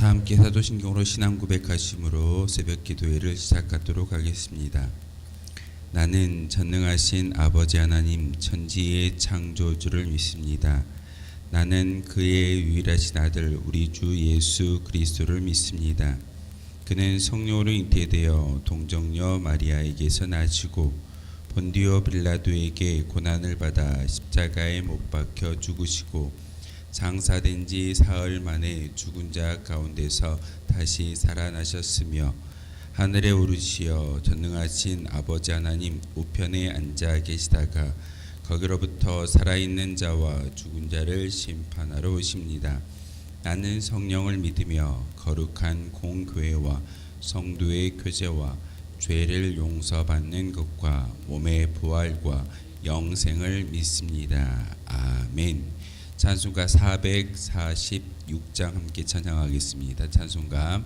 다 함께 사도신경으로 신앙 고백하심으로 새벽 기도회를 시작하도록 하겠습니다. 나는 전능하신 아버지 하나님 천지의 창조주를 믿습니다. 나는 그의 유일하신 아들 우리 주 예수 그리스도를 믿습니다. 그는 성령으로 잉태되어 동정녀 마리아에게서 나시고 본디오 빌라도에게 고난을 받아 십자가에 못 박혀 죽으시고 장사된 지 사흘 만에 죽은 자 가운데서 다시 살아나셨으며 하늘에 오르시어 전능하신 아버지 하나님 우편에 앉아 계시다가 거기로부터 살아있는 자와 죽은 자를 심판하러 오십니다. 나는 성령을 믿으며 거룩한 공교회와 성도의 교제와 죄를 용서받는 것과 몸의 부활과 영생을 믿습니다. 아멘. 찬송가 446장 함께 찬양하겠습니다. 찬송가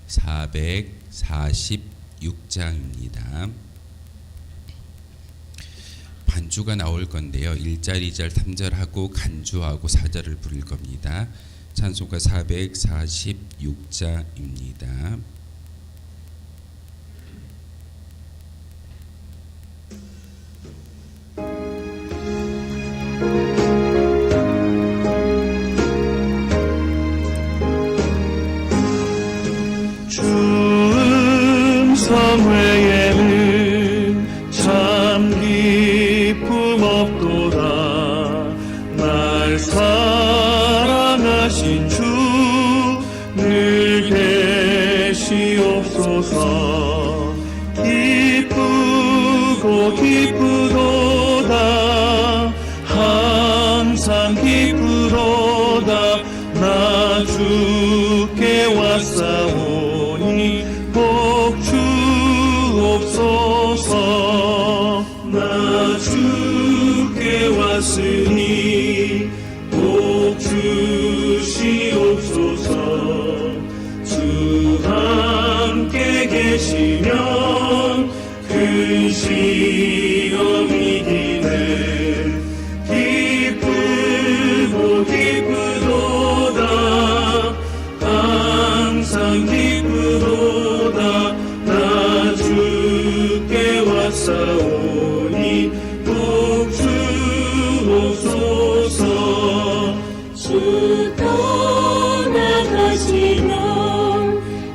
446장입니다. 반주가 나올 건데요. 1절, 2절, 3절 하고 간주하고 4절을 부를 겁니다. 찬송가 446장입니다. 성회에는 참 기쁨 없도다. 날 사랑하신 주 늘 계시옵소서. 기쁘고 기쁘도다. 항상 기쁘도다. 나 주께 왔사오니 복 주옵소서. 나 주께 왔으니 복 주시옵소서. 주 함께 계시면 큰 시험이 기네. 기쁘고 기쁘도다. 항상 기쁘도다. 나 주께 왔사오니 복 주옵소서. 주 떠나가시면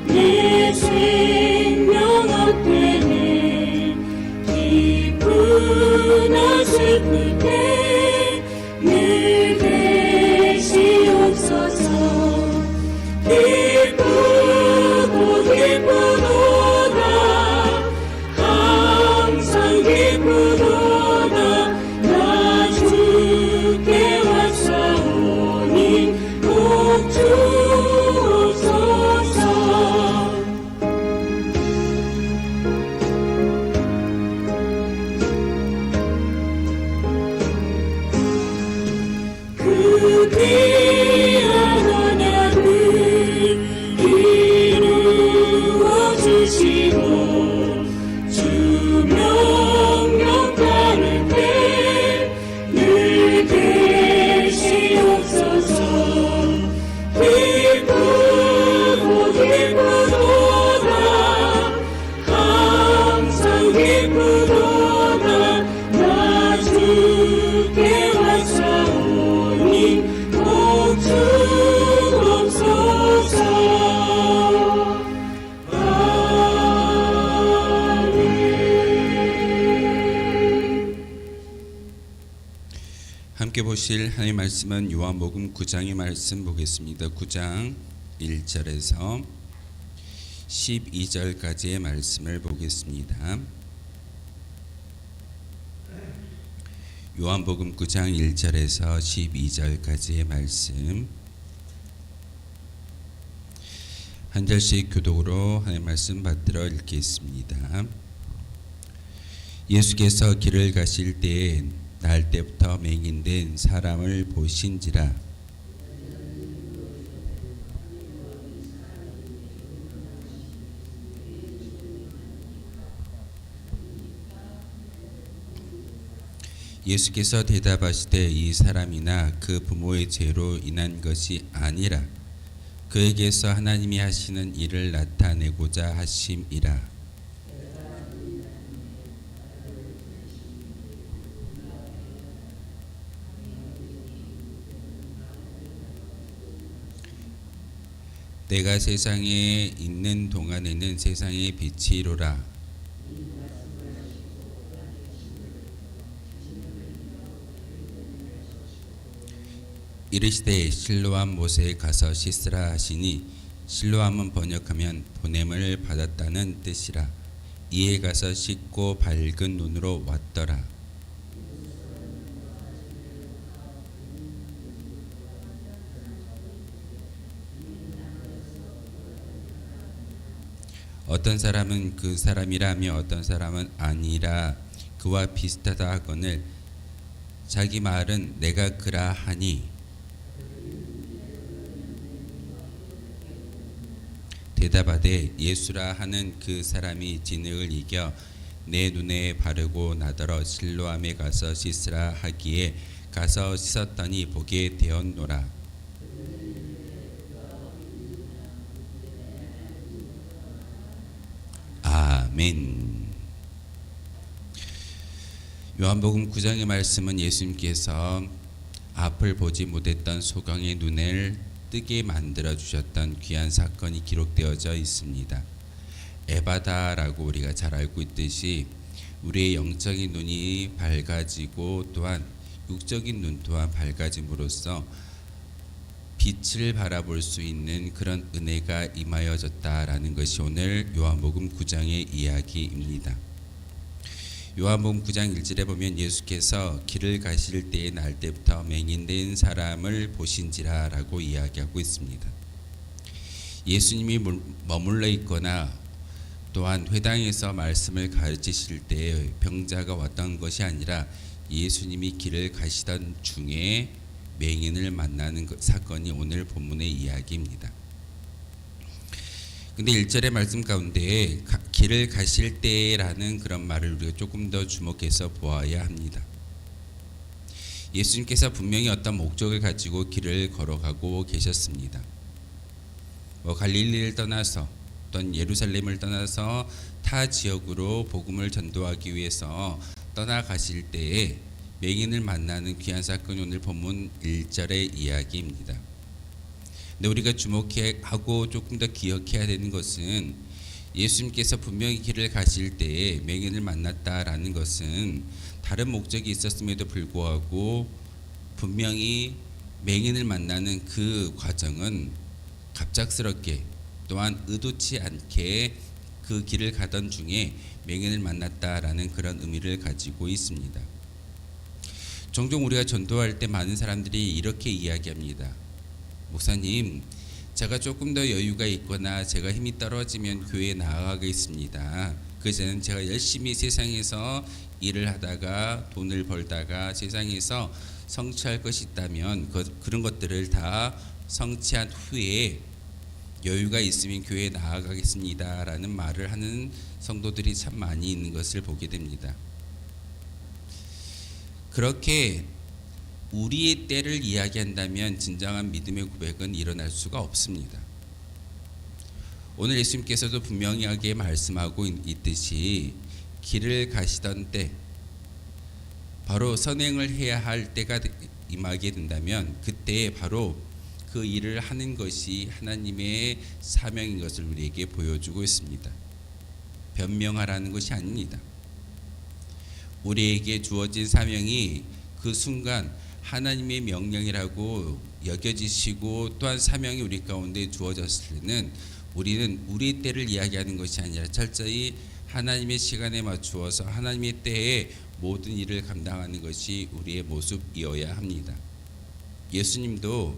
내 생명 앞에는 기쁘나 슬플 때 늘 계시옵소서. 기쁘고 기쁘도다. 항상 기쁘도다. 나 주께 왔사오니 복 주옵소서. 그 귀한 언약을 이루어 주시고 주 명령 따를 때 늘 계시옵소서. 기쁘고 기쁘도다. 항상 기쁘도다. 나 주께 왔사오니 복 주옵소서. 함께 보실 하나님의 말씀은 요한복음 9장의 말씀 보겠습니다. 9장 1절에서 12절까지의 말씀을 보겠습니다. 요한복음 9장 1절에서 12절까지의 말씀 한 절씩 교독으로 하나님의 말씀 받들어 읽겠습니다. 예수께서 길을 가실 때에 날 때부터 맹인된 사람을 보신지라. 예수께서 대답하시되 이 사람이나 그 부모의 죄로 인한 것이 아니라 그에게서 하나님이 하시는 일을 나타내고자 하심이라. 내가 세상에 있는 동안에는 세상의 빛이로라. 이르시되 실로암 못에 가서 씻으라 하시니 실로암은 번역하면 보냄을 받았다는 뜻이라. 이에 가서 씻고 밝은 눈으로 왔더라. 어떤 사람은 그 사람이라 하며 어떤 사람은 아니라 그와 비슷하다 하거늘 자기 말은 내가 그라 하니 대답하되 예수라 하는 그 사람이 진흙을 이겨 내 눈에 바르고 나더러 실로암에 가서 씻으라 하기에 가서 씻었더니 보게 되었노라. 아멘. 요한복음 9장의 말씀은 예수님께서 앞을 보지 못했던 소경의 눈을 뜨게 만들어 주셨던 귀한 사건이 기록되어져 있습니다. 에바다라고 우리가 잘 알고 있듯이 우리의 영적인 눈이 밝아지고 또한 육적인 눈 또한 밝아짐으로써 빛을 바라볼 수 있는 그런 은혜가 임하여졌다라는 것이 오늘 요한복음 9장의 이야기입니다. 요한복음 9장 1절에 보면 예수께서 길을 가실 때의 날 때부터 맹인된 사람을 보신지라라고 이야기하고 있습니다. 예수님이 머물러 있거나 또한 회당에서 말씀을 가르치실 때 병자가 왔던 것이 아니라 예수님이 길을 가시던 중에 맹인을 만나는 사건이 오늘 본문의 이야기입니다. 근데 1절의 말씀 가운데 길을 가실 때라는 그런 말을 우리가 조금 더 주목해서 보아야 합니다. 예수님께서 분명히 어떤 목적을 가지고 길을 걸어가고 계셨습니다. 갈릴리를 떠나서 또는 예루살렘을 떠나서 타 지역으로 복음을 전도하기 위해서 떠나가실 때에 맹인을 만나는 귀한 사건이 오늘 본문 1절의 이야기입니다. 근데 우리가 주목하고 조금 더 기억해야 되는 것은 예수님께서 분명히 길을 가실 때에 맹인을 만났다라는 것은 다른 목적이 있었음에도 불구하고 분명히 맹인을 만나는 그 과정은 갑작스럽게 또한 의도치 않게 그 길을 가던 중에 맹인을 만났다라는 그런 의미를 가지고 있습니다. 종종 우리가 전도할 때 많은 사람들이 이렇게 이야기합니다. 목사님, 제가 조금 더 여유가 있거나 제가 힘이 떨어지면 교회에 나아가겠습니다. 그전에는 제가 열심히 세상에서 일을 하다가 돈을 벌다가 세상에서 성취할 것이 있다면 그런 것들을 다 성취한 후에 여유가 있으면 교회에 나아가겠습니다 라는 말을 하는 성도들이 참 많이 있는 것을 보게 됩니다. 그렇게 우리의 때를 이야기한다면 진정한 믿음의 고백은 일어날 수가 없습니다. 오늘 예수님께서도 분명하게 말씀하고 있듯이 길을 가시던 때 바로 선행을 해야 할 때가 임하게 된다면 그때 바로 그 일을 하는 것이 하나님의 사명인 것을 우리에게 보여주고 있습니다. 변명하라는 것이 아닙니다. 우리에게 주어진 사명이 그 순간 하나님의 명령이라고 여겨지시고 또한 사명이 우리 가운데 주어졌을 때는 우리는 우리 때를 이야기하는 것이 아니라 철저히 하나님의 시간에 맞추어서 하나님의 때에 모든 일을 감당하는 것이 우리의 모습이어야 합니다. 예수님도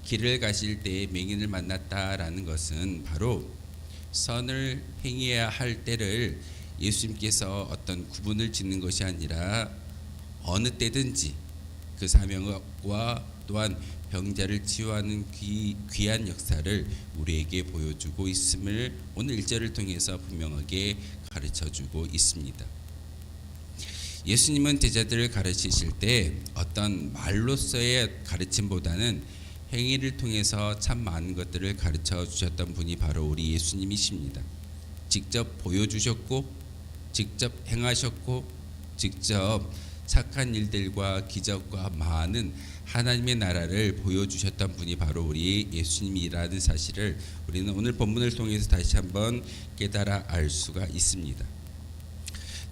길을 가실 때에 맹인을 만났다라는 것은 바로 선을 행해야 할 때를 예수님께서 어떤 구분을 짓는 것이 아니라 어느 때든지 그 사명과 또한 병자를 치유하는 귀한 역사를 우리에게 보여주고 있음을 오늘 1절을 통해서 분명하게 가르쳐주고 있습니다. 예수님은 제자들을 가르치실 때 어떤 말로서의 가르침보다는 행위를 통해서 참 많은 것들을 가르쳐 주셨던 분이 바로 우리 예수님이십니다. 직접 보여주셨고, 직접 행하셨고, 직접 착한 일들과 기적과 많은 하나님의 나라를 보여주셨던 분이 바로 우리 예수님이라는 사실을 우리는 오늘 본문을 통해서 다시 한번 깨달아 알 수가 있습니다.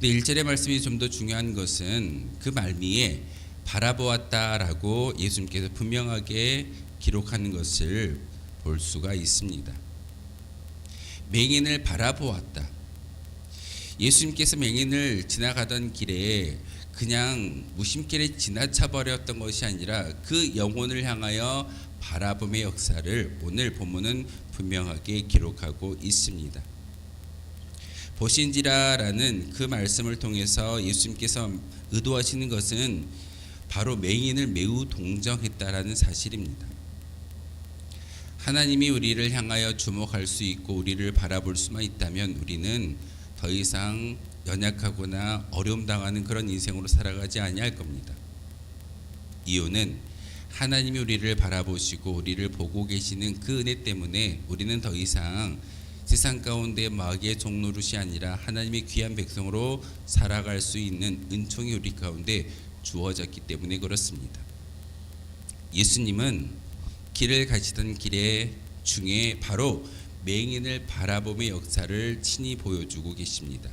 근데 1절의 말씀이 좀 더 중요한 것은 그 말미에 바라보았다라고 예수님께서 분명하게 기록하는 것을 볼 수가 있습니다. 맹인을 바라보았다. 예수님께서 맹인을 지나가던 길에 그냥 무심결에 지나쳐 버렸던 것이 아니라 그 영혼을 향하여 바라봄의 역사를 오늘 본문은 분명하게 기록하고 있습니다. 보신지라라는 그 말씀을 통해서 예수님께서 의도하시는 것은 바로 맹인을 매우 동정했다라는 사실입니다. 하나님이 우리를 향하여 주목할 수 있고 우리를 바라볼 수만 있다면 우리는 더 이상 연약하거나 어려움 당하는 그런 인생으로 살아가지 아니할 겁니다. 이유는 하나님이 우리를 바라보시고 우리를 보고 계시는 그 은혜 때문에 우리는 더 이상 세상 가운데 마귀의 종노릇이 아니라 하나님의 귀한 백성으로 살아갈 수 있는 은총이 우리 가운데 주어졌기 때문에 그렇습니다. 예수님은 길을 가시던 길에 중에 바로 맹인을 바라봄의 역사를 친히 보여주고 계십니다.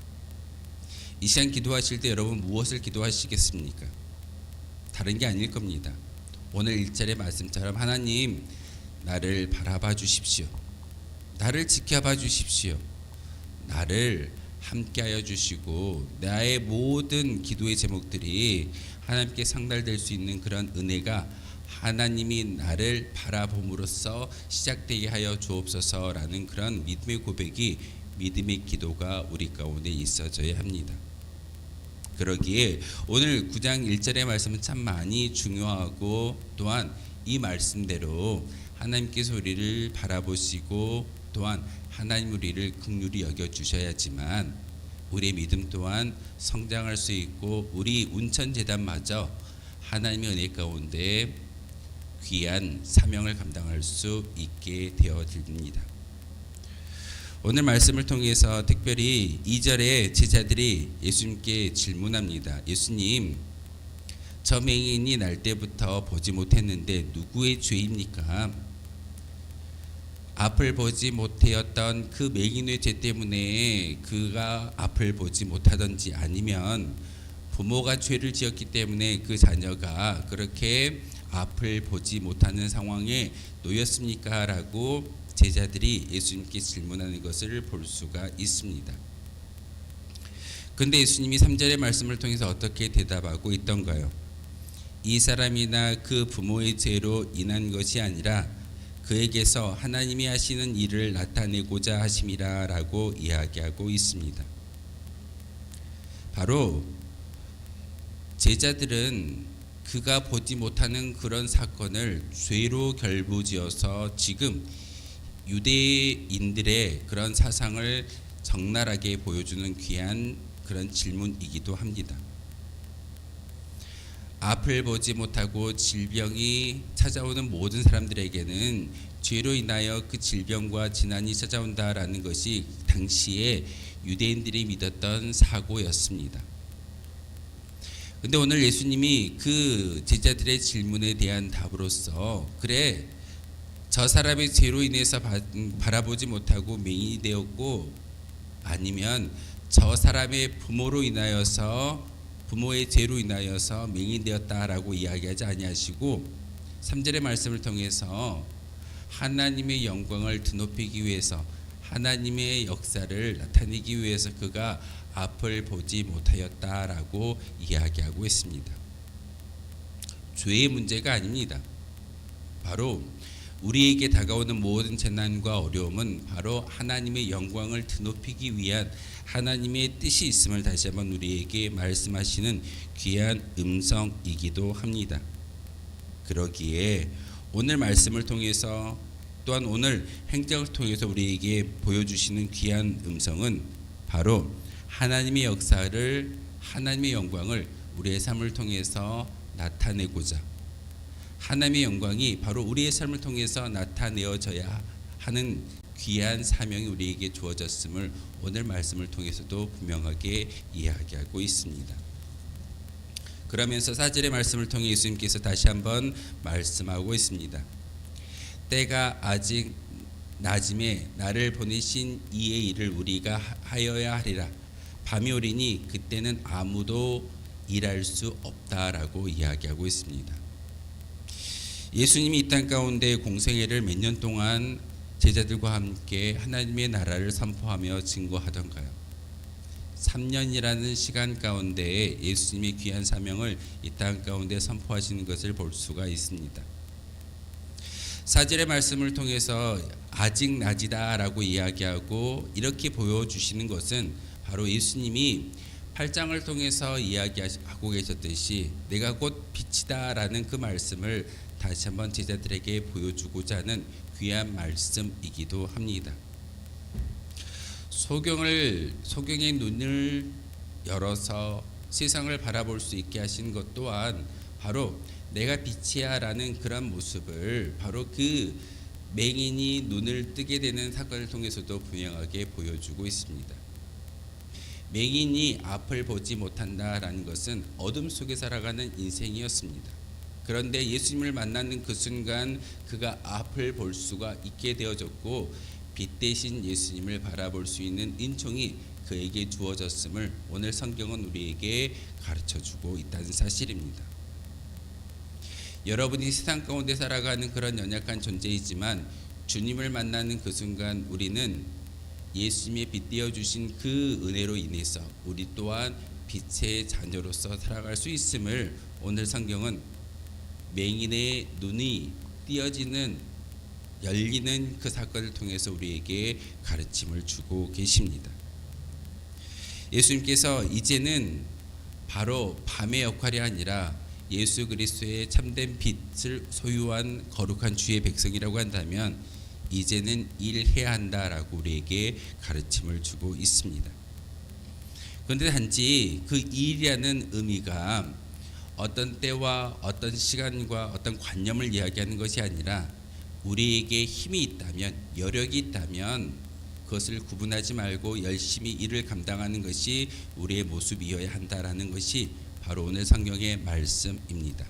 이 시간 기도하실 때 여러분 무엇을 기도하시겠습니까? 다른 게 아닐 겁니다. 오늘 1절의 말씀처럼 하나님 나를 바라봐 주십시오. 나를 지켜봐 주십시오. 나를 함께하여 주시고 나의 모든 기도의 제목들이 하나님께 상달될 수 있는 그런 은혜가 하나님이 나를 바라봄으로써 시작되게 하여 주옵소서라는 그런 믿음의 고백이 믿음의 기도가 우리 가운데 있어져야 합니다. 그러기에 오늘 9장 1절의 말씀은 참 많이 중요하고 또한 이 말씀대로 하나님께서 우리를 바라보시고 또한 하나님 우리를 긍휼히 여겨주셔야지만 우리의 믿음 또한 성장할 수 있고 우리 운천재단마저 하나님의 은혜 가운데 귀한 사명을 감당할 수 있게 되어집니다. 오늘 말씀을 통해서 특별히 2절에 제자들이 예수님께 질문합니다. 예수님, 저 맹인이 날 때부터 보지 못했는데 누구의 죄입니까? 앞을 보지 못하였던 그 맹인의 죄 때문에 그가 앞을 보지 못하던지 아니면 부모가 죄를 지었기 때문에 그 자녀가 그렇게 앞을 보지 못하는 상황에 놓였습니까? 라고 제자들이 예수님께 질문하는 것을 볼 수가 있습니다. 그런데 예수님이 3절의 말씀을 통해서 어떻게 대답하고 있던가요? 이 사람이나 그 부모의 죄로 인한 것이 아니라 그에게서 하나님이 하시는 일을 나타내고자 하심이라 라고 이야기하고 있습니다. 바로 제자들은 그가 보지 못하는 그런 사건을 죄로 결부지어서 지금 유대인들의 그런 사상을 적나라하게 보여주는 귀한 그런 질문이기도 합니다. 앞을 보지 못하고 질병이 찾아오는 모든 사람들에게는 죄로 인하여 그 질병과 진난이 찾아온다라는 것이 당시에 유대인들이 믿었던 사고였습니다. 근데 오늘 예수님이 그 제자들의 질문에 대한 답으로서 그래 저 사람의 죄로 인해서 바라보지 못하고 맹인이 되었고 아니면 저 사람의 부모로 인하여서 부모의 죄로 인하여서 맹인이 되었다라고 이야기하지 아니하시고 3절의 말씀을 통해서 하나님의 영광을 드높이기 위해서 하나님의 역사를 나타내기 위해서 그가 앞을 보지 못하였다라고 이야기하고 있습니다. 죄의 문제가 아닙니다. 바로 우리에게 다가오는 모든 재난과 어려움은 바로 하나님의 영광을 드높이기 위한 하나님의 뜻이 있음을 다시 한번 우리에게 말씀하시는 귀한 음성이기도 합니다. 그러기에 오늘 말씀을 통해서 또한 오늘 행적을 통해서 우리에게 보여주시는 귀한 음성은 바로 하나님의 역사를 하나님의 영광을 우리의 삶을 통해서 나타내고자 하나님의 영광이 바로 우리의 삶을 통해서 나타내어져야 하는 귀한 사명이 우리에게 주어졌음을 오늘 말씀을 통해서도 분명하게 이야기하고 있습니다. 그러면서 4절의 말씀을 통해 예수님께서 다시 한번 말씀하고 있습니다. 때가 아직 낮음에 나를 보내신 이의 일을 우리가 하여야 하리라. 밤이 오리니 그때는 아무도 일할 수 없다라고 이야기하고 있습니다. 예수님이 이 땅 가운데 공생애를 몇 년 동안 제자들과 함께 하나님의 나라를 선포하며 증거하던가요? 3년이라는 시간 가운데 예수님의 귀한 사명을 이 땅 가운데 선포하시는 것을 볼 수가 있습니다. 4절의 말씀을 통해서 아직 낮이다 라고 이야기하고 이렇게 보여주시는 것은 바로 예수님이 8장을 통해서 이야기하고 계셨듯이 내가 곧 빛이다 라는 그 말씀을 다시 한번 제자들에게 보여주고자 하는 귀한 말씀이기도 합니다. 소경의 눈을 열어서 세상을 바라볼 수 있게 하신 것 또한 바로 내가 빛이야 라는 그런 모습을 바로 그 맹인이 눈을 뜨게 되는 사건을 통해서도 분명하게 보여주고 있습니다. 맹인이 앞을 보지 못한다라는 것은 어둠 속에 살아가는 인생이었습니다. 그런데 예수님을 만나는 그 순간 그가 앞을 볼 수가 있게 되어졌고 빛 대신 예수님을 바라볼 수 있는 은총이 그에게 주어졌음을 오늘 성경은 우리에게 가르쳐주고 있다는 사실입니다. 여러분이 세상 가운데 살아가는 그런 연약한 존재이지만 주님을 만나는 그 순간 우리는 예수님의 빛되어 주신 그 은혜로 인해서 우리 또한 빛의 자녀로서 살아갈 수 있음을 오늘 성경은 맹인의 눈이 띄어지는 열리는 그 사건을 통해서 우리에게 가르침을 주고 계십니다. 예수님께서 이제는 바로 밤의 역할이 아니라 예수 그리스도의 참된 빛을 소유한 거룩한 주의 백성이라고 한다면 이제는 일해야 한다라고 우리에게 가르침을 주고 있습니다. 그런데 단지 그 일이라는 의미가 어떤 때와 어떤 시간과 어떤 관념을 이야기하는 것이 아니라 우리에게 힘이 있다면 여력이 있다면 그것을 구분하지 말고 열심히 일을 감당하는 것이 우리의 모습이어야 한다라는 것이 바로 오늘 성경의 말씀입니다.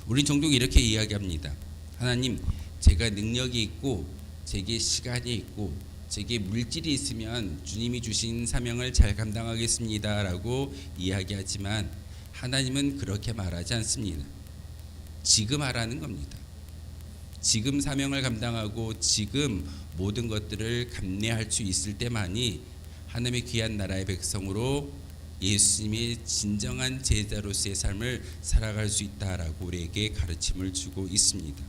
우린 종종 이렇게 이야기합니다. 하나님, 제가 능력이 있고 제게 시간이 있고 제게 물질이 있으면 주님이 주신 사명을 잘 감당하겠습니다 라고 이야기하지만 하나님은 그렇게 말하지 않습니다. 지금 하라는 겁니다. 지금 사명을 감당하고 지금 모든 것들을 감내할 수 있을 때만이 하나님의 귀한 나라의 백성으로 예수님의 진정한 제자로서의 삶을 살아갈 수 있다라고 우리에게 가르침을 주고 있습니다.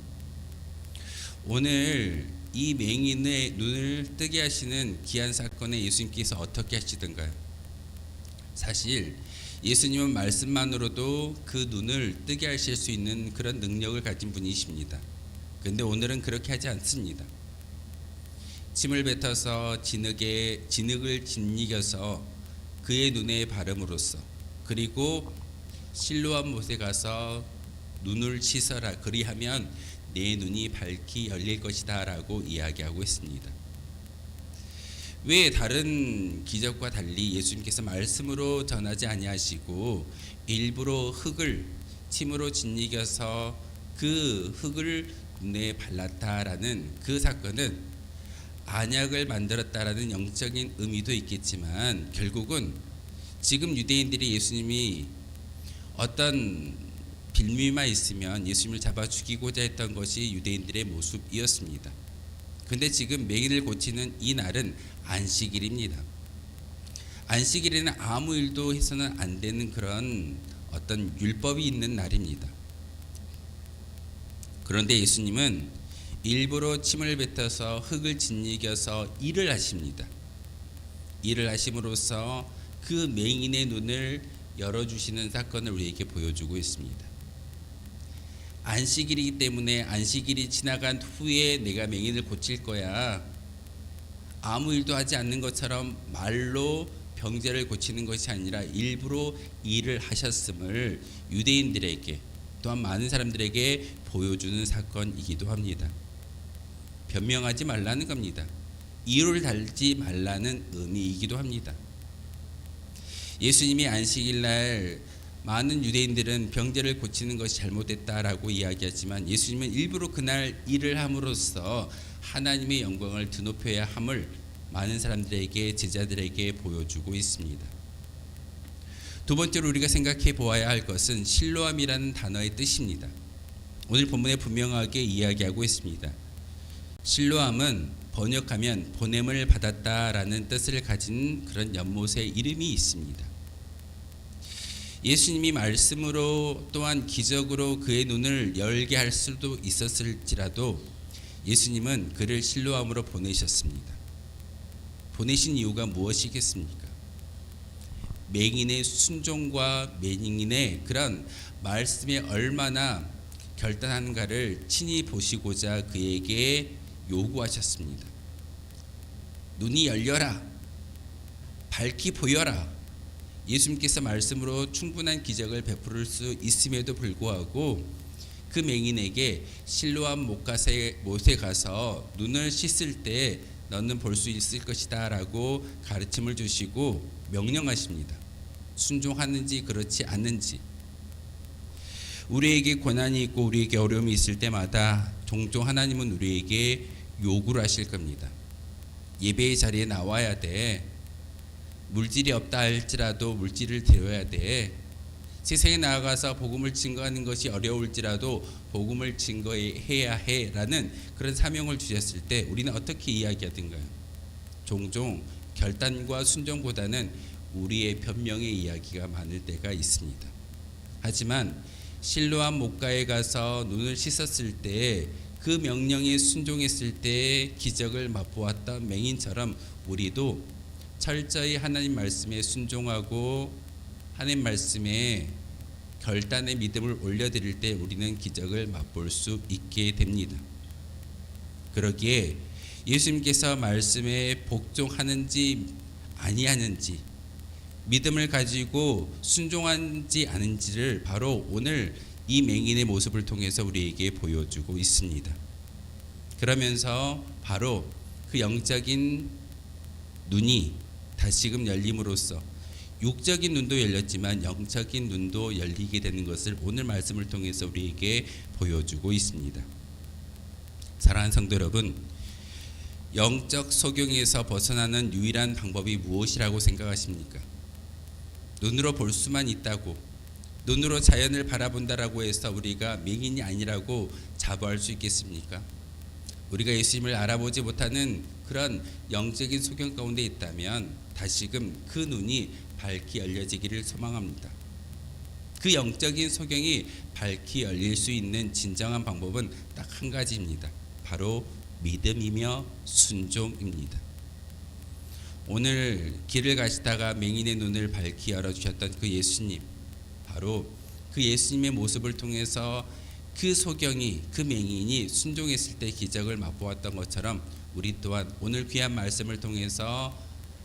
오늘 이 맹인의 눈을 뜨게 하시는 귀한 사건에 예수님께서 어떻게 하시던가요? 사실 예수님은 말씀만으로도 그 눈을 뜨게 하실 수 있는 그런 능력을 가진 분이십니다. 그런데 오늘은 그렇게 하지 않습니다. 침을 뱉어서 진흙을 짓이겨서 그의 눈에 바름으로써 그리고 실로암 못에 가서 눈을 씻어라 그리하면 내 눈이 밝히 열릴 것이다 라고 이야기하고 있습니다. 왜 다른 기적과 달리 예수님께서 말씀으로 전하지 아니하시고 일부러 흙을 침으로 짓이겨서 그 흙을 눈에 발랐다라는 그 사건은 안약을 만들었다라는 영적인 의미도 있겠지만 결국은 지금 유대인들이 예수님이 어떤 빌미만 있으면 예수님을 잡아 죽이고자 했던 것이 유대인들의 모습이었습니다. 그런데 지금 맹인을 고치는 이 날은 안식일입니다. 안식일에는 아무 일도 해서는 안 되는 그런 어떤 율법이 있는 날입니다. 그런데 예수님은 일부러 침을 뱉어서 흙을 짓이겨서 일을 하십니다. 일을 하심으로써 그 맹인의 눈을 열어주시는 사건을 우리에게 보여주고 있습니다. 안식일이기 때문에 안식일이 지나간 후에 내가 맹인을 고칠 거야. 아무 일도 하지 않는 것처럼 말로 병자를 고치는 것이 아니라 일부러 일을 하셨음을 유대인들에게 또한 많은 사람들에게 보여주는 사건이기도 합니다. 변명하지 말라는 겁니다. 이유를 달지 말라는 의미이기도 합니다. 예수님이 안식일 날 많은 유대인들은 병자를 고치는 것이 잘못됐다라고 이야기하지만 예수님은 일부러 그날 일을 함으로써 하나님의 영광을 드높여야 함을 많은 사람들에게, 제자들에게 보여주고 있습니다. 두 번째로 우리가 생각해 보아야 할 것은 실로암이라는 단어의 뜻입니다. 오늘 본문에 분명하게 이야기하고 있습니다. 실로암은 번역하면 보냄을 받았다라는 뜻을 가진 그런 연못의 이름이 있습니다. 예수님이 말씀으로 또한 기적으로 그의 눈을 열게 할 수도 있었을지라도 예수님은 그를 실로암으로 보내셨습니다. 보내신 이유가 무엇이겠습니까? 맹인의 순종과 맹인의 그런 말씀에 얼마나 결단한가를 친히 보시고자 그에게 요구하셨습니다. 눈이 열려라, 밝히 보여라. 예수님께서 말씀으로 충분한 기적을 베풀 수 있음에도 불구하고 그 맹인에게 실로암 못에 가서 눈을 씻을 때 너는 볼 수 있을 것이다 라고 가르침을 주시고 명령하십니다. 순종하는지 그렇지 않는지. 우리에게 고난이 있고 우리에게 어려움이 있을 때마다 종종 하나님은 우리에게 요구를 하실 겁니다. 예배의 자리에 나와야 돼. 물질이 없다 할지라도 물질을 드려야 돼. 세상에 나아가서 복음을 증거하는 것이 어려울지라도 복음을 증거해야 해라는 그런 사명을 주셨을 때 우리는 어떻게 이야기하던가요? 종종 결단과 순종보다는 우리의 변명의 이야기가 많을 때가 있습니다. 하지만 실로암 못가에 가서 눈을 씻었을 때 그 명령에 순종했을 때 기적을 맛보았던 맹인처럼 우리도 철저히 하나님 말씀에 순종하고 하나님 말씀에 결단의 믿음을 올려드릴 때 우리는 기적을 맛볼 수 있게 됩니다. 그러기에 예수님께서 말씀에 복종하는지 아니하는지, 믿음을 가지고 순종하는지 아닌지를 바로 오늘 이 맹인의 모습을 통해서 우리에게 보여주고 있습니다. 그러면서 바로 그 영적인 눈이 다시금 열림으로써 육적인 눈도 열렸지만 영적인 눈도 열리게 되는 것을 오늘 말씀을 통해서 우리에게 보여주고 있습니다. 사랑하는 성도 여러분, 영적 소경에서 벗어나는 유일한 방법이 무엇이라고 생각하십니까? 눈으로 볼 수만 있다고, 눈으로 자연을 바라본다라고 해서 우리가 맹인이 아니라고 자부할 수 있겠습니까? 우리가 예수님을 알아보지 못하는 그런 영적인 소경 가운데 있다면 다시금 그 눈이 밝히 열려지기를 소망합니다. 그 영적인 소경이 밝히 열릴 수 있는 진정한 방법은 딱 한 가지입니다. 바로 믿음이며 순종입니다. 오늘 길을 가시다가 맹인의 눈을 밝히 열어주셨던 그 예수님, 바로 그 예수님의 모습을 통해서 그 소경이, 그 맹인이 순종했을 때 기적을 맛보았던 것처럼 우리 또한 오늘 귀한 말씀을 통해서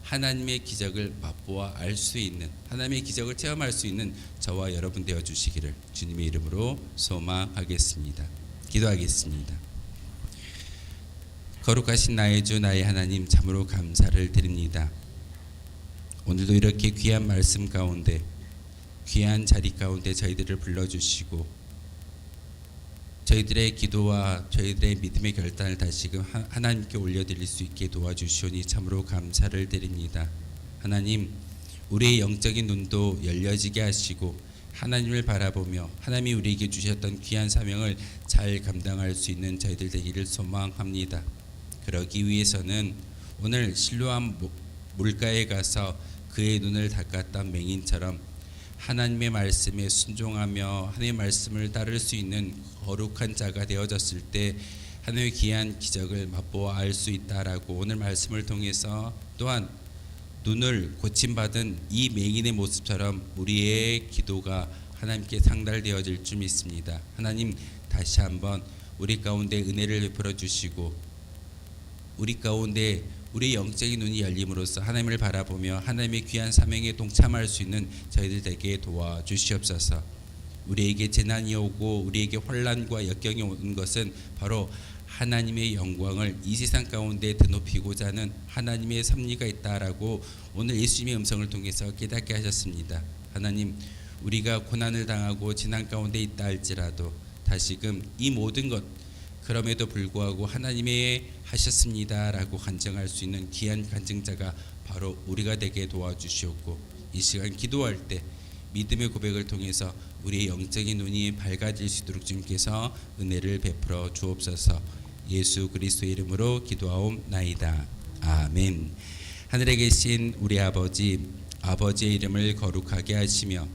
하나님의 기적을 맛보아 알 수 있는, 하나님의 기적을 체험할 수 있는 저와 여러분 되어 주시기를 주님의 이름으로 소망하겠습니다. 기도하겠습니다. 거룩하신 나의 주, 나의 하나님, 참으로 감사를 드립니다. 오늘도 이렇게 귀한 말씀 가운데, 귀한 자리 가운데 저희들을 불러주시고 저희들의 기도와 저희들의 믿음의 결단을 다시금 하나님께 올려드릴 수 있게 도와주시오니 참으로 감사를 드립니다. 하나님, 우리의 영적인 눈도 열려지게 하시고 하나님을 바라보며 하나님이 우리에게 주셨던 귀한 사명을 잘 감당할 수 있는 저희들 되기를 소망합니다. 그러기 위해서는 오늘 실로암 물가에 가서 그의 눈을 닦았던 맹인처럼 하나님의 말씀에 순종하며 하나님의 말씀을 따를 수 있는 거룩한 자가 되어졌을 때 하나님의 귀한 기적을 맛보아 알 수 있다라고 오늘 말씀을 통해서 또한 눈을 고침받은 이 맹인의 모습처럼 우리의 기도가 하나님께 상달되어질 줄 믿습니다. 하나님, 다시 한번 우리 가운데 은혜를 베풀어 주시고 우리 가운데 우리 영적인 눈이 열림으로써 하나님을 바라보며 하나님의 귀한 사명에 동참할 수 있는 저희들 되게 도와주시옵소서. 우리에게 재난이 오고 우리에게 혼란과 역경이 오는 것은 바로 하나님의 영광을 이 세상 가운데 드높이고자 하는 하나님의 섭리가 있다라고 오늘 예수님의 음성을 통해서 깨닫게 하셨습니다. 하나님, 우리가 고난을 당하고 재난 가운데 있다 할지라도 다시금 이 모든 것 그럼에도 불구하고 하나님의 하셨습니다라고 간증할 수 있는 귀한 간증자가 바로 우리가 되게 도와주시옵고, 이 시간 기도할 때 믿음의 고백을 통해서 우리의 영적인 눈이 밝아질 수 있도록 주님께서 은혜를 베풀어 주옵소서. 예수 그리스도의 이름으로 기도하옵나이다. 아멘. 하늘에 계신 우리 아버지, 아버지의 이름을 거룩하게 하시며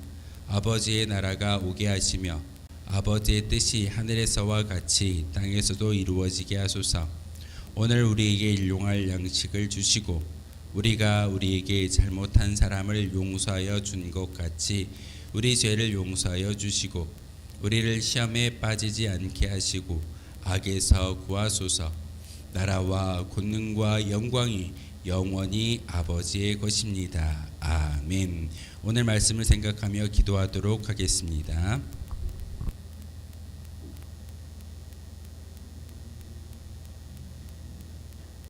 아버지의 나라가 오게 하시며 아버지의 뜻이 하늘에서와 같이 땅에서도 이루어지게 하소서. 오늘 우리에게 일용할 양식을 주시고 우리가 우리에게 잘못한 사람을 용서하여 준 것 같이 우리 죄를 용서하여 주시고 우리를 시험에 빠지지 않게 하시고 악에서 구하소서. 나라와 권능과 영광이 영원히 아버지의 것입니다. 아멘. 오늘 말씀을 생각하며 기도하도록 하겠습니다.